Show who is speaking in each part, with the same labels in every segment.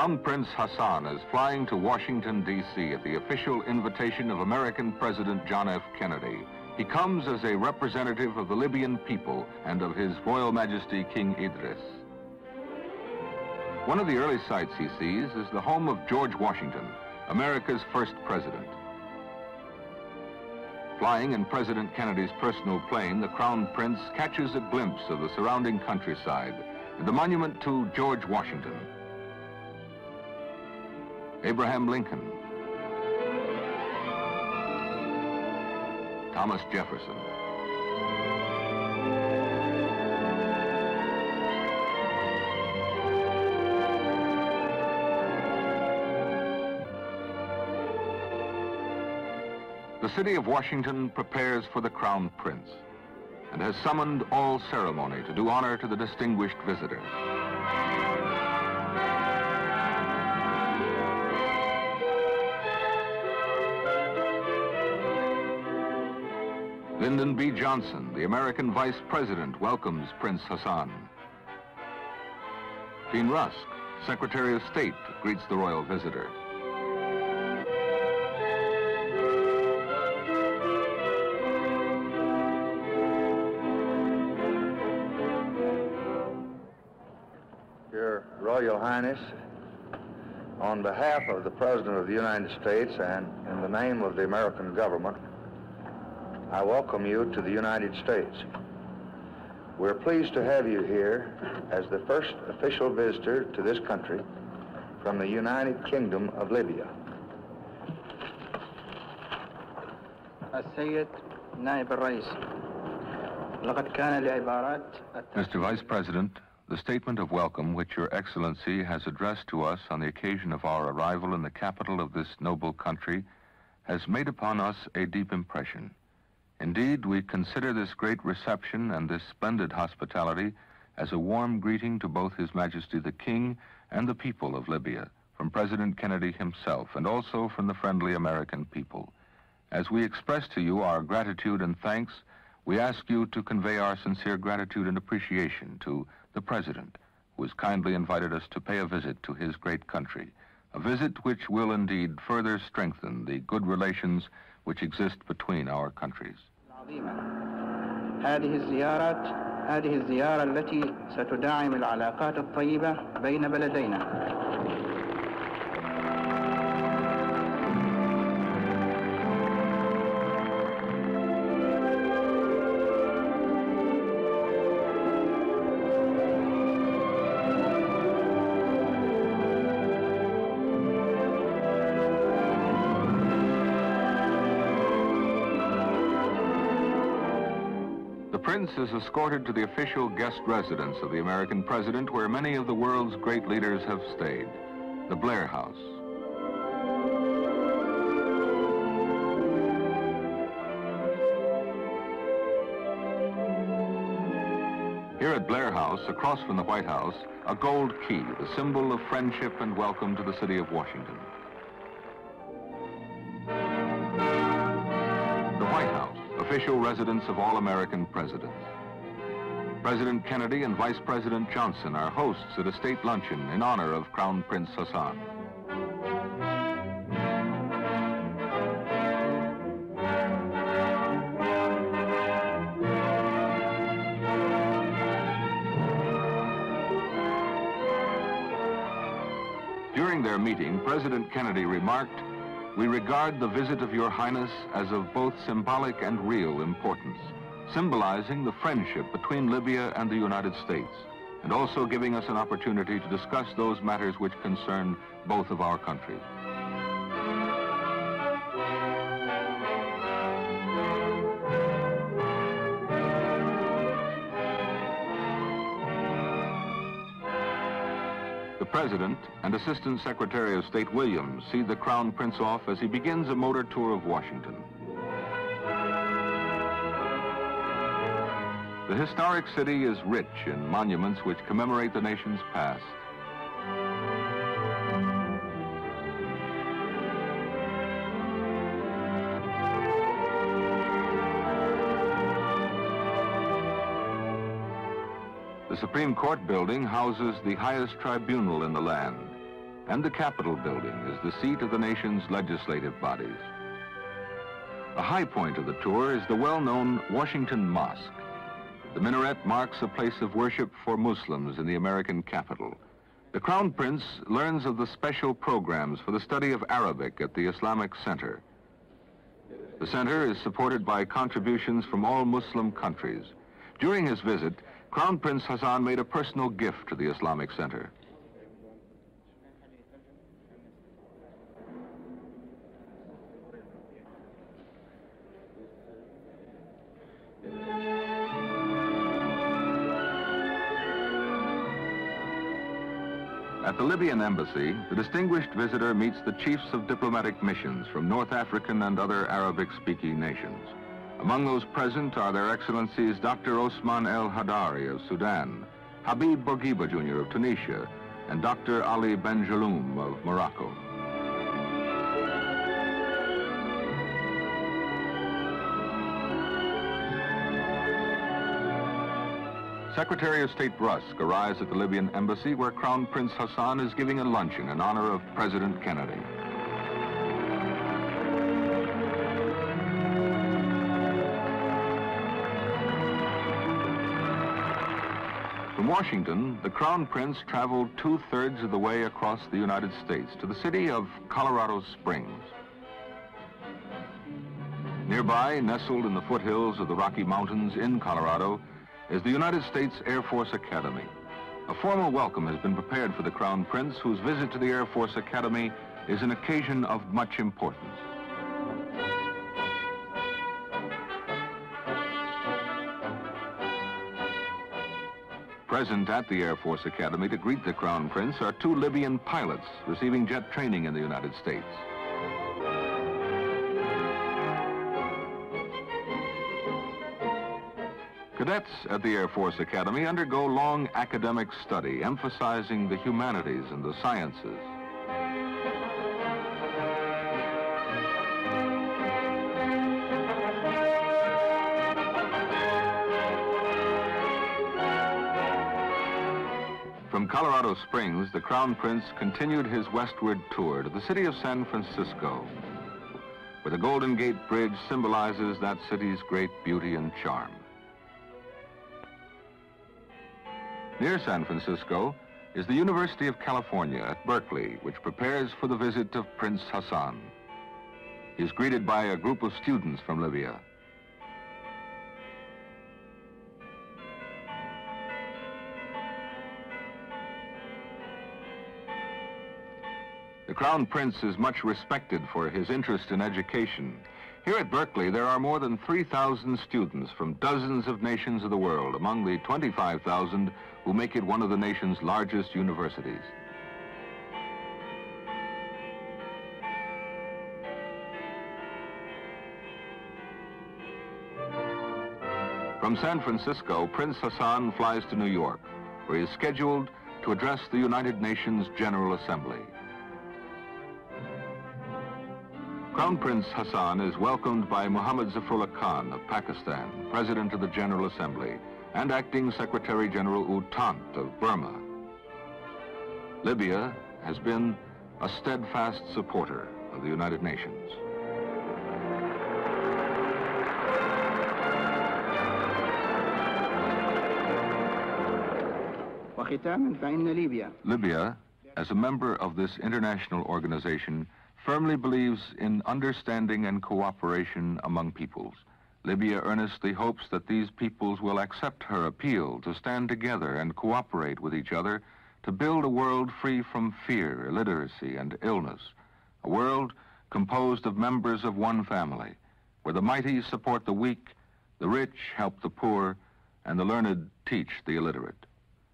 Speaker 1: Crown Prince Hassan is flying to Washington, D.C. at the official invitation of American President John F. Kennedy. He comes as a representative of the Libyan people and of His Royal Majesty King Idris. One of the early sights he sees is the home of George Washington, America's first president. Flying in President Kennedy's personal plane, the Crown Prince catches a glimpse of the surrounding countryside and the monument to George Washington, Abraham Lincoln, Thomas Jefferson, the city of Washington prepares for the Crown Prince and has summoned all ceremony to do honor to the distinguished visitor. Lyndon B. Johnson, the American Vice President, welcomes Prince Hassan. Dean Rusk, Secretary of State, greets the royal visitor.
Speaker 2: Your Royal Highness, on behalf of the President of the United States and in the name of the American government, I welcome you to the United States. We're pleased to have you here as the first official visitor to this country from the United Kingdom of Libya.
Speaker 3: السيد نائب الرئيس لقد كان لعبارات
Speaker 1: Mr. Vice President, the statement of welcome which Your Excellency has addressed to us on the occasion of our arrival in the capital of this noble country has made upon us a deep impression. Indeed, we consider this great reception and this splendid hospitality as a warm greeting to both His Majesty the King and the people of Libya, from President Kennedy himself, and also from the friendly American people. As we express to you our gratitude and thanks, we ask you to convey our sincere gratitude and appreciation to the President, who has kindly invited us to pay a visit to his great country, a visit which will indeed further strengthen the good relations which exist between our countries.
Speaker 3: هذه الزيارة التي ستدعم العلاقات الطيبة بين بلدينا.
Speaker 1: The Prince is escorted to the official guest residence of the American President, where many of the world's great leaders have stayed, the Blair House. Here at Blair House, across from the White House, a gold key, the symbol of friendship and welcome to the city of Washington. The White House, official residence of all American presidents. President Kennedy and Vice President Johnson are hosts at a state luncheon in honor of Crown Prince Hassan. During their meeting, President Kennedy remarked, "We regard the visit of Your Highness as of both symbolic and real importance, symbolizing the friendship between Libya and the United States, and also giving us an opportunity to discuss those matters which concern both of our countries." The President and Assistant Secretary of State Williams see the Crown Prince off as he begins a motor tour of Washington. The historic city is rich in monuments which commemorate the nation's past. The Supreme Court building houses the highest tribunal in the land. and the Capitol building is the seat of the nation's legislative bodies. A high point of the tour is the well-known Washington Mosque. The minaret marks a place of worship for Muslims in the American capital. The Crown Prince learns of the special programs for the study of Arabic at the Islamic Center. The center is supported by contributions from all Muslim countries. During his visit, Crown Prince Hassan made a personal gift to the Islamic Center. At the Libyan embassy, the distinguished visitor meets the chiefs of diplomatic missions from North African and other Arabic-speaking nations. Among those present are Their Excellencies Dr. Osman El Hadari of Sudan, Habib Bourguiba Jr. of Tunisia, and Dr. Ali Benjaloum of Morocco. Secretary of State Rusk arrives at the Libyan embassy where Crown Prince Hassan is giving a luncheon in honor of President Kennedy. From Washington, the Crown Prince traveled 2/3 of the way across the United States to the city of Colorado Springs. Nearby, nestled in the foothills of the Rocky Mountains in Colorado, is the United States Air Force Academy. A formal welcome has been prepared for the Crown Prince, whose visit to the Air Force Academy is an occasion of much importance. Present at the Air Force Academy to greet the Crown Prince are 2 Libyan pilots receiving jet training in the United States. Cadets at the Air Force Academy undergo long academic study, emphasizing the humanities and the sciences. From Colorado Springs, the Crown Prince continued his westward tour to the city of San Francisco, where the Golden Gate Bridge symbolizes that city's great beauty and charm. Near San Francisco is the University of California at Berkeley, which prepares for the visit of Prince Hassan. He is greeted by a group of students from Libya. The Crown Prince is much respected for his interest in education. Here at Berkeley, there are more than 3,000 students from dozens of nations of the world, among the 25,000 who make it one of the nation's largest universities. From San Francisco, Prince Hassan flies to New York, where he is scheduled to address the United Nations General Assembly. Crown Prince Hassan is welcomed by Mohammad Zafrullah Khan of Pakistan, President of the General Assembly, and Acting Secretary General U Thant of Burma. Libya has been a steadfast supporter of the United Nations. Libya, as a member of this international organization, firmly believes in understanding and cooperation among peoples. Libya earnestly hopes that these peoples will accept her appeal to stand together and cooperate with each other to build a world free from fear, illiteracy, and illness, a world composed of members of one family, where the mighty support the weak, the rich help the poor, and the learned teach the illiterate.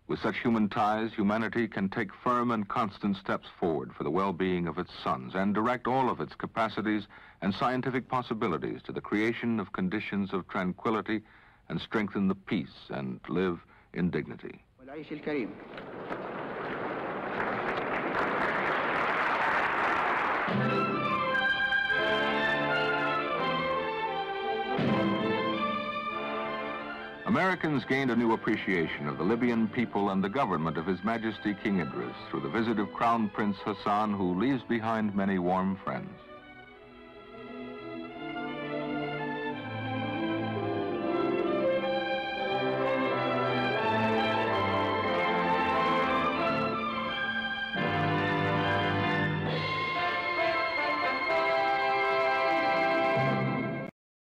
Speaker 1: With such human ties, humanity can take firm and constant steps forward for the well-being of its sons and direct all of its capacities and scientific possibilities to the creation of conditions of tranquility and strengthen the peace and live in dignity. Americans gained a new appreciation of the Libyan people and the government of His Majesty King Idris through the visit of Crown Prince Hassan, who leaves behind many warm friends.